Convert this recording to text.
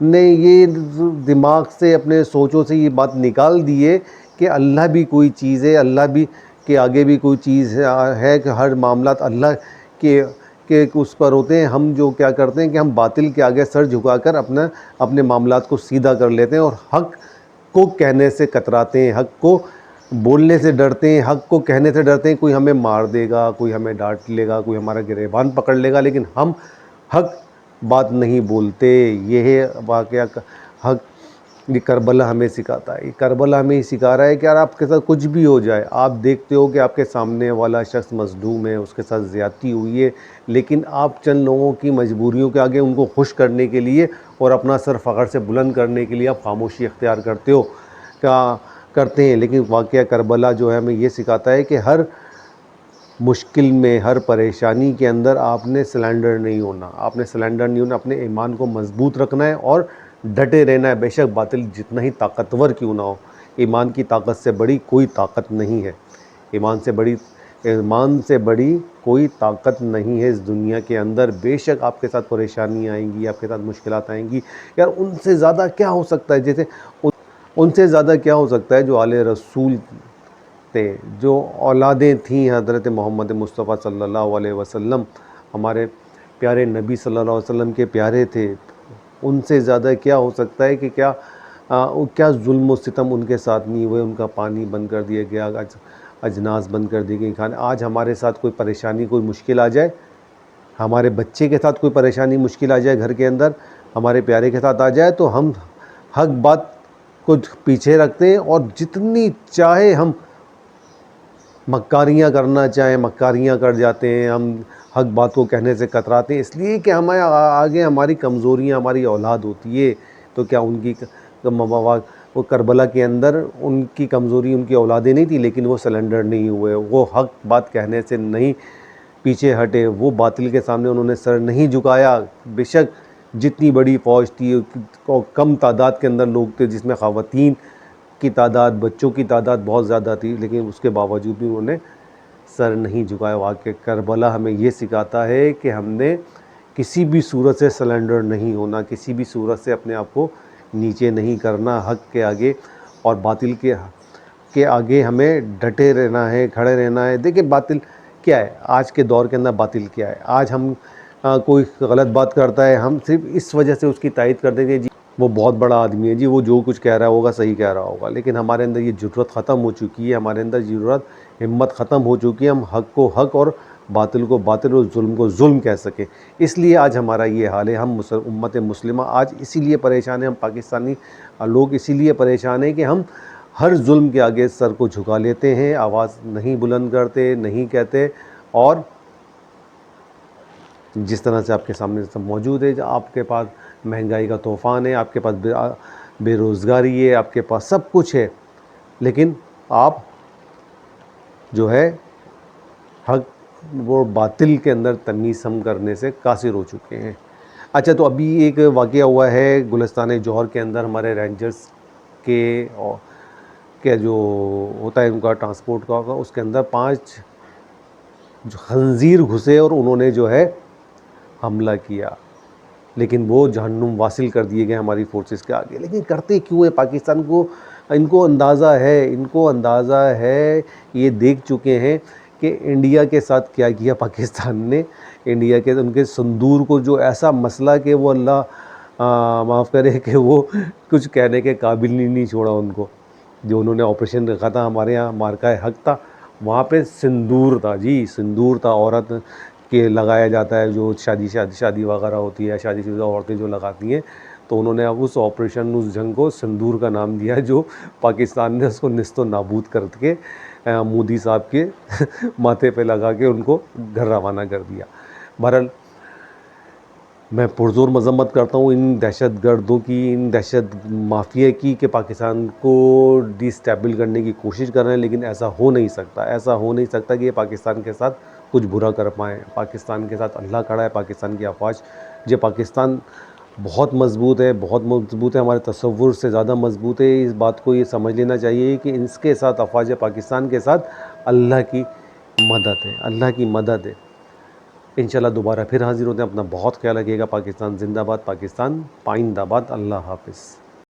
نے یہ دماغ سے اپنے سوچوں سے یہ بات نکال دی ہے کہ اللہ بھی کوئی چیز ہے، اللہ بھی کے آگے بھی کوئی چیز ہے، کہ ہر معاملات اللہ کے اس پر ہوتے ہیں. ہم جو کیا کرتے ہیں کہ ہم باطل کے آگے سر جھکا کر اپنے معاملات کو سیدھا کر لیتے ہیں اور حق کو کہنے سے کتراتے ہیں، حق کو بولنے سے ڈرتے ہیں، حق کو کہنے سے ڈرتے ہیں. کوئی ہمیں مار دے گا، کوئی ہمیں ڈانٹ لے گا، کوئی ہمارا گریبان پکڑ لے گا، لیکن ہم حق بات نہیں بولتے. یہ ہے واقعہ حق. یہ کربلا ہمیں سکھاتا ہے. یہ کربلا ہمیں سکھا رہا ہے کہ یار آپ کے ساتھ کچھ بھی ہو جائے، آپ دیکھتے ہو کہ آپ کے سامنے والا شخص مظلوم ہے، اس کے ساتھ زیادتی ہوئی ہے، لیکن آپ چند لوگوں کی مجبوریوں کے آگے ان کو خوش کرنے کے لیے اور اپنا سر فخر سے بلند کرنے کے لیے آپ خاموشی اختیار کرتے ہیں. لیکن واقعہ کربلا جو ہے ہمیں یہ سکھاتا ہے کہ ہر مشکل میں، ہر پریشانی کے اندر آپ نے سلنڈر نہیں ہونا، اپنے ایمان کو مضبوط رکھنا ہے اور ڈٹے رہنا ہے. بے شک باطل جتنا ہی طاقتور کیوں نہ ہو، ایمان کی طاقت سے بڑی کوئی طاقت نہیں ہے. ایمان سے بڑی کوئی طاقت نہیں ہے اس دنیا کے اندر. بے شک آپ کے ساتھ پریشانیاں آئیں گی، آپ کے ساتھ مشکلات آئیں گی، یار ان سے زیادہ کیا ہو سکتا ہے؟ جیسے ان سے زیادہ کیا ہو سکتا ہے جو آل رسول تھے، جو اولادیں تھیں حضرت محمد مصطفیٰ صلی اللہ علیہ وسلم، ہمارے پیارے نبی صلی اللہ علیہ وسلم کے پیارے تھے. ان سے زیادہ کیا ہو سکتا ہے کہ کیا ظلم و ستم ان کے ساتھ نہیں ہوئے. ان کا پانی بند کر دیا گیا، اجناس بند کر دی گئی کھانے. آج ہمارے ساتھ کوئی پریشانی، کوئی مشکل آ جائے، ہمارے بچے کے ساتھ کوئی پریشانی مشکل آ جائے، گھر کے اندر ہمارے پیارے کے ساتھ آ جائے، تو ہم حق بات کو پیچھے رکھتے ہیں اور جتنی چاہے ہم مکاریاں کرنا چاہیں مکاریاں کر جاتے ہیں. ہم حق بات کو کہنے سے کتراتے ہیں، اس لیے کہ ہمارے آگے ہماری کمزوریاں، ہماری اولاد ہوتی ہے. تو کیا ان کی وہ کربلا کے اندر ان کی کمزوری، ان کی اولادیں نہیں تھیں، لیکن وہ سلنڈر نہیں ہوئے، وہ حق بات کہنے سے نہیں پیچھے ہٹے، وہ باطل کے سامنے انہوں نے سر نہیں جھکایا. بے شک جتنی بڑی فوج تھی، کم تعداد کے اندر لوگ تھے، جس میں خواتین کی تعداد، بچوں کی تعداد بہت زیادہ تھی، لیکن اس کے باوجود بھی انہوں نے سر نہیں جھکایا. واقعہ کربلا ہمیں یہ سکھاتا ہے کہ ہم نے کسی بھی صورت سے سلنڈر نہیں ہونا، کسی بھی صورت سے اپنے آپ کو نیچے نہیں کرنا حق کے آگے اور باطل کے آگے ہمیں ڈٹے رہنا ہے، کھڑے رہنا ہے. دیکھیں باطل کیا ہے آج کے دور کے اندر، باطل کیا ہے آج ہم کوئی غلط بات کرتا ہے، ہم صرف اس وجہ سے اس کی تائید کر دیں گے جی وہ بہت بڑا آدمی ہے، جی وہ جو کچھ کہہ رہا ہوگا صحیح کہہ رہا ہوگا. لیکن ہمارے اندر یہ جرأت ختم ہو چکی ہے، ہمارے اندر ہمت ختم ہو چکی ہے. ہم حق کو حق اور باطل کو باطل اور ظلم کو ظلم کہہ سکیں. اس لیے آج ہمارا یہ حال ہے. ہم امت مسلمہ آج اسی لیے پریشان ہیں، ہم پاکستانی لوگ اسی لیے پریشان ہیں کہ ہم ہر ظلم کے آگے سر کو جھکا لیتے ہیں، آواز نہیں بلند کرتے، نہیں کہتے. اور جس طرح سے آپ کے سامنے سب موجود ہے، آپ کے پاس مہنگائی کا طوفان ہے، آپ کے پاس بے روزگاری ہے، آپ کے پاس سب کچھ ہے، لیکن آپ جو ہے حق و باطل کے اندر تمیز ہم کرنے سے قاصر ہو چکے ہیں. اچھا، تو ابھی ایک واقعہ ہوا ہے گلستان جوہر کے اندر، ہمارے رینجرز کے جو ہوتا ہے ان کا ٹرانسپورٹ کا، اس کے اندر 5 خنزیر گھسے اور انہوں نے جو ہے حملہ کیا، لیکن وہ جہنم واصل کر دیے گئے ہماری فورسز کے آگے. لیکن کرتے کیوں ہے پاکستان کو؟ ان کو اندازہ ہے، یہ دیکھ چکے ہیں کہ انڈیا کے ساتھ کیا کیا پاکستان نے. انڈیا کے ان کے سندور کو جو ایسا مسئلہ کہ وہ اللہ معاف کرے کہ وہ کچھ کہنے کے قابل نہیں چھوڑا ان کو. جو انہوں نے آپریشن رکھا تھا، ہمارے یہاں مارکہ حق تھا، وہاں پہ سندور تھا جی، سندور تھا. عورت کے لگایا جاتا ہے جو شادی وغیرہ ہوتی ہے، شادی شدہ عورتیں جو لگاتی ہیں. تو انہوں نے اب اس آپریشن، اس جنگ کو سندور کا نام دیا، جو پاکستان نے اس کو نیست و نابود کر کے مودی صاحب کے ماتھے پہ لگا کے ان کو گھر روانہ کر دیا. بہرحال میں پرزور مذمت کرتا ہوں ان دہشت گردوں کی، ان دہشت مافیا کی، کہ پاکستان کو ڈی اسٹیبل کرنے کی کوشش کر رہے ہیں. لیکن ایسا ہو نہیں سکتا کہ یہ پاکستان کے ساتھ کچھ برا کر پائیں. پاکستان کے ساتھ اللہ کھڑا ہے، پاکستان کی افواج. پاکستان بہت مضبوط ہے، ہمارے تصور سے زیادہ مضبوط ہے. اس بات کو یہ سمجھ لینا چاہیے کہ اس کے ساتھ، افواج پاکستان کے ساتھ اللہ کی مدد ہے. انشاءاللہ دوبارہ پھر حاضر ہوتے ہیں. اپنا بہت خیال رکھیے گا. پاکستان زندہ باد، پاکستان پائندہ باد. اللہ حافظ.